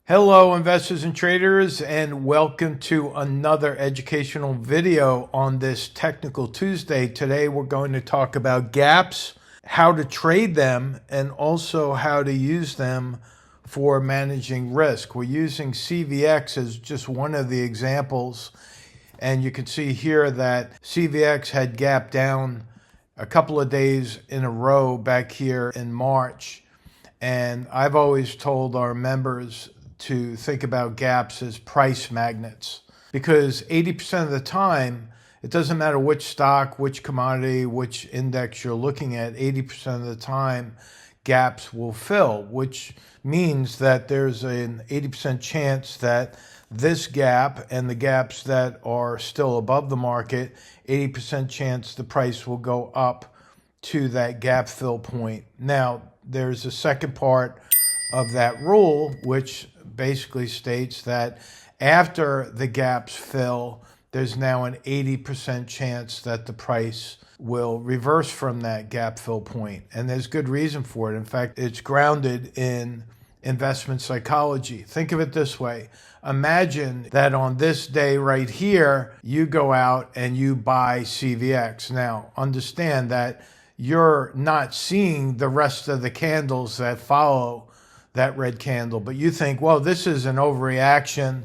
Hello investors and traders, and welcome to another educational video on this Technical Tuesday. Today we're going to talk about gaps, how to trade them, and also how to use them for managing risk. We're using CVX as just one of the examples, and you can see here that CVX had gapped down a couple of days in a row back here in March. And I've always told our members to think about gaps as price magnets, because 80% of the time, it doesn't matter which stock, which commodity, which index you're looking at, 80% of the time gaps will fill, which means that there's an 80% chance that this gap and the gaps that are still above the market, 80% chance the price will go up to that gap fill point. Now, there's a second part of that rule, which basically states that after the gaps fill, there's now an 80% chance that the price will reverse from that gap fill point. And there's good reason for it. In fact, it's grounded in investment psychology. Think of it this way. Imagine that on this day right here, you go out and you buy CVX. Now, understand that you're not seeing the rest of the candles that follow that red candle, but you think, well, this is an overreaction.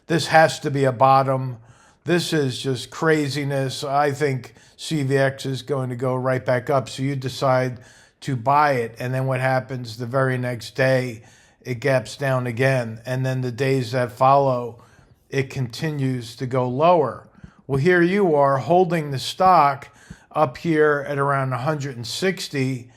This has to be a bottom. This is just craziness. I think CVX is going to go right back up. So you decide to buy it. And then what happens the very next day? It gaps down again. And then the days that follow, it continues to go lower. Well, here you are holding the stock up here at around 160,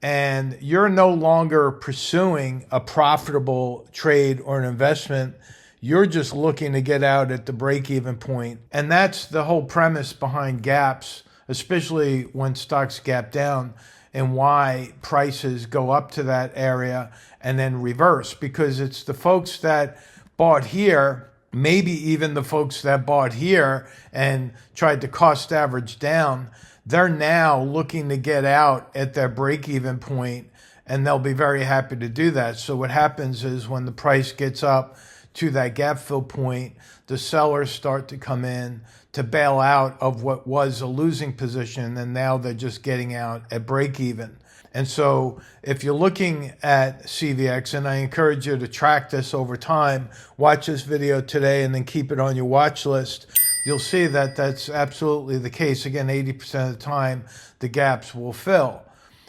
and you're no longer pursuing a profitable trade or an investment. You're just looking to get out at the break-even point. And that's the whole premise behind gaps, especially when stocks gap down, and why prices go up to that area and then reverse, because it's the folks that bought here, maybe even the folks that bought here and tried to cost average down, they're now looking to get out at their break-even point, and they'll be very happy to do that. So what happens is when the price gets up to that gap fill point, the sellers start to come in to bail out of what was a losing position, and now they're just getting out at break-even. And so if you're looking at CVX, and I encourage you to track this over time, watch this video today and then keep it on your watch list, you'll see that that's absolutely the case. Again, 80% of the time, the gaps will fill.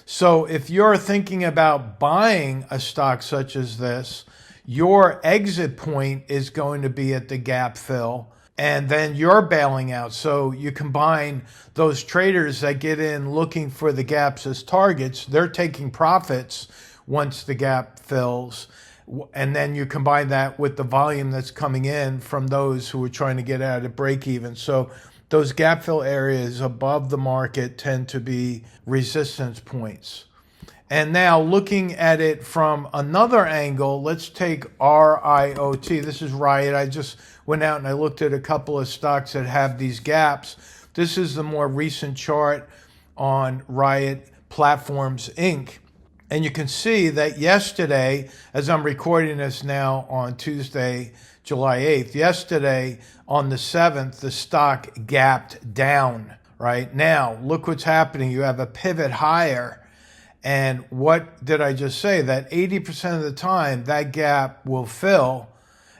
So if you're thinking about buying a stock such as this, your exit point is going to be at the gap fill, and then you're bailing out. So you combine those traders that get in looking for the gaps as targets, they're taking profits once the gap fills. And then you combine that with the volume that's coming in from those who are trying to get out at break even. So those gap fill areas above the market tend to be resistance points. And now looking at it from another angle, let's take RIOT. This is Riot. I just went out and I looked at a couple of stocks that have these gaps. This is the more recent chart on Riot Platforms, Inc. And you can see that yesterday, as I'm recording this now on Tuesday, July 8th, yesterday on the 7th, the stock gapped down. Right now, look what's happening. You have a pivot higher. And what did I just say? That 80% of the time, that gap will fill.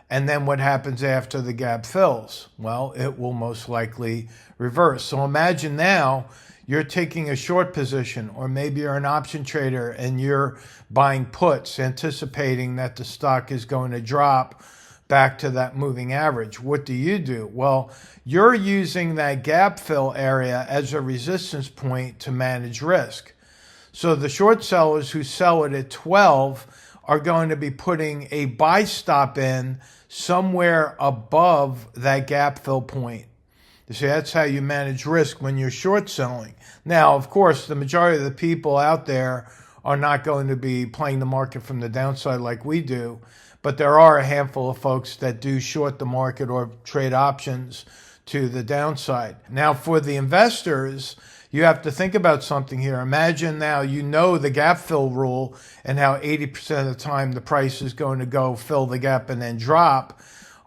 And then what happens after the gap fills? Well, it will most likely reverse. So imagine now you're taking a short position, or maybe you're an option trader and you're buying puts, anticipating that the stock is going to drop back to that moving average. What do? Well, you're using that gap fill area as a resistance point to manage risk. So the short sellers who sell it at 12 are going to be putting a buy stop in somewhere above that gap fill point. You see, that's how you manage risk when you're short selling. Now, of course, the majority of the people out there are not going to be playing the market from the downside like we do, but there are a handful of folks that do short the market or trade options to the downside. Now, for the investors, you have to think about something here. Imagine now you know the gap fill rule and how 80% of the time the price is going to go fill the gap and then drop.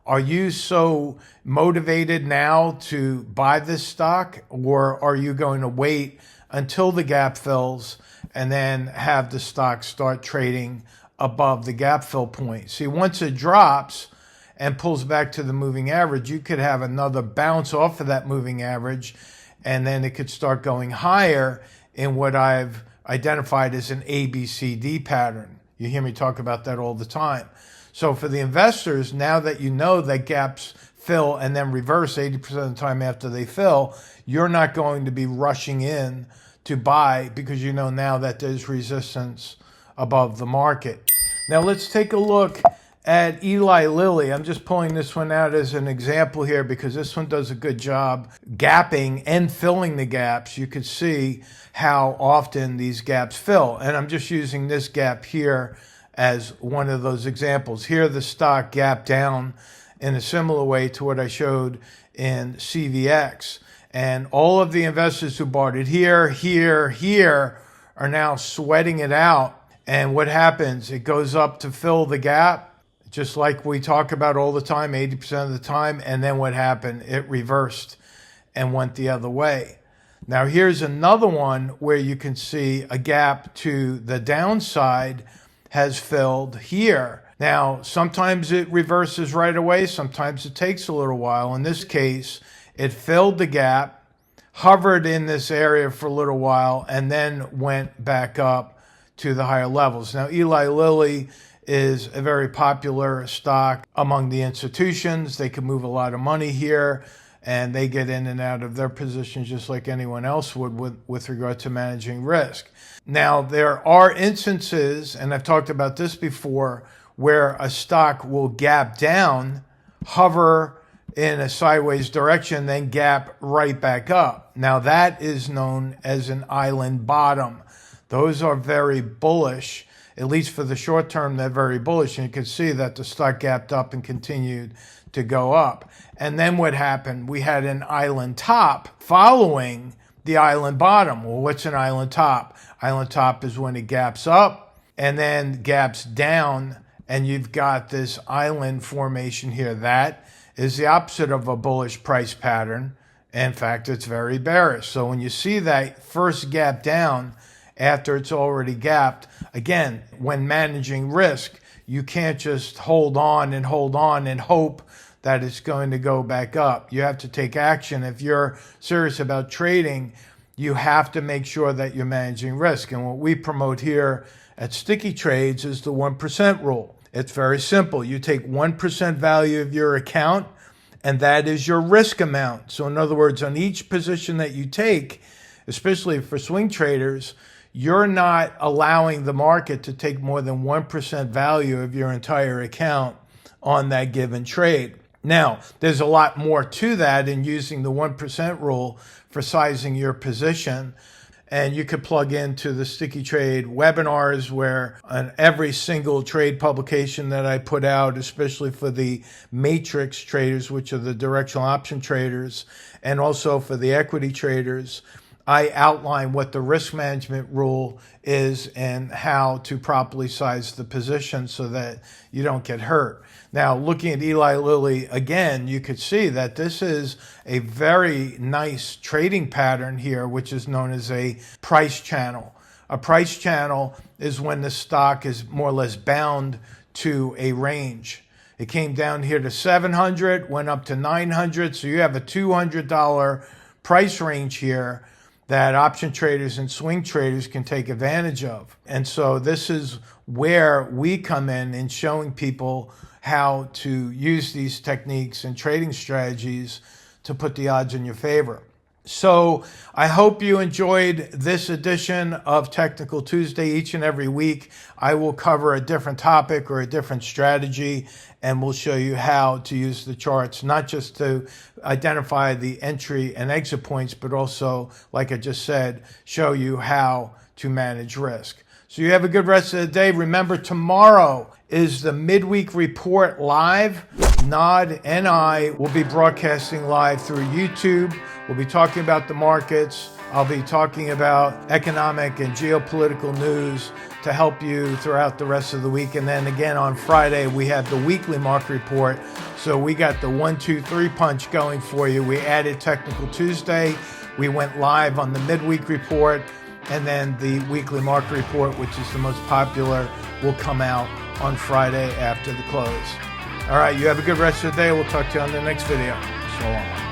Are you so motivated now to buy this stock, or are you going to wait until the gap fills and then have the stock start trading above the gap fill point? See, once it drops and pulls back to the moving average, you could have another bounce off of that moving average, and then it could start going higher in what I've identified as an ABCD pattern. You hear me talk about that all the time. So for the investors, now that you know that gaps fill and then reverse 80% of the time after they fill, you're not going to be rushing in to buy because you know now that there's resistance above the market. Now let's take a look at Eli Lilly. I'm just pulling this one out as an example here because this one does a good job gapping and filling the gaps. You could see how often these gaps fill. And I'm just using this gap here as one of those examples. Here the stock gapped down in a similar way to what I showed in CVX. And all of the investors who bought it here, here are now sweating it out. And what happens? It goes up to fill the gap, just like we talk about all the time, 80% of the time. And then what happened? It reversed and went the other way. Now here's another one where you can see a gap to the downside has filled here. Now, sometimes it reverses right away. Sometimes it takes a little while. In this case, it filled the gap, hovered in this area for a little while, and then went back up to the higher levels. Now, Eli Lilly is a very popular stock among the institutions. They can move a lot of money here, and they get in and out of their positions just like anyone else would with regard to managing risk. Now, there are instances, and I've talked about this before, where a stock will gap down, hover in a sideways direction, then gap right back up. Now, that is known as an island bottom. Those are very bullish. At least for the short term, they're very bullish. And you can see that the stock gapped up and continued to go up. And then what happened? We had an island top following the island bottom. Well, what's an island top? Island top is when it gaps up and then gaps down, and you've got this island formation here. That is the opposite of a bullish price pattern. In fact, it's very bearish. So when you see that first gap down after it's already gapped, again, when managing risk, you can't just hold on and hope that it's going to go back up. You have to take action. If you're serious about trading, you have to make sure that you're managing risk. And what we promote here at Stickytrades is the 1% rule. It's very simple. You take 1% value of your account, and that is your risk amount. So in other words, on each position that you take, especially for swing traders, you're not allowing the market to take more than 1% value of your entire account on that given trade. Now, there's a lot more to that in using the 1% rule for sizing your position. And you could plug into the Sticky Trade webinars where on every single trade publication that I put out, especially for the matrix traders, which are the directional option traders, and also for the equity traders, I outline what the risk management rule is and how to properly size the position so that you don't get hurt. Now, looking at Eli Lilly again, you could see that this is a very nice trading pattern here, which is known as a price channel. A price channel is when the stock is more or less bound to a range. It came down here to 700, went up to 900, so you have a $200 price range here that option traders and swing traders can take advantage of. And so this is where we come in showing people how to use these techniques and trading strategies to put the odds in your favor. So I hope you enjoyed this edition of Technical Tuesday. Each and every week, I will cover a different topic or a different strategy, and we'll show you how to use the charts, not just to identify the entry and exit points, but also, like I just said, show you how to manage risk. So you have a good rest of the day. Remember, tomorrow is the Midweek Report live. Nod and I will be broadcasting live through YouTube. We'll be talking about the markets. I'll be talking about economic and geopolitical news to help you throughout the rest of the week. And then again on Friday, we have the weekly market report. So we got the 1, 2, 3 punch going for you. We added Technical Tuesday. We went live on the midweek report. And then the weekly market report, which is the most popular, will come out on Friday after the close. All right, you have a good rest of the day. We'll talk to you on the next video. So long.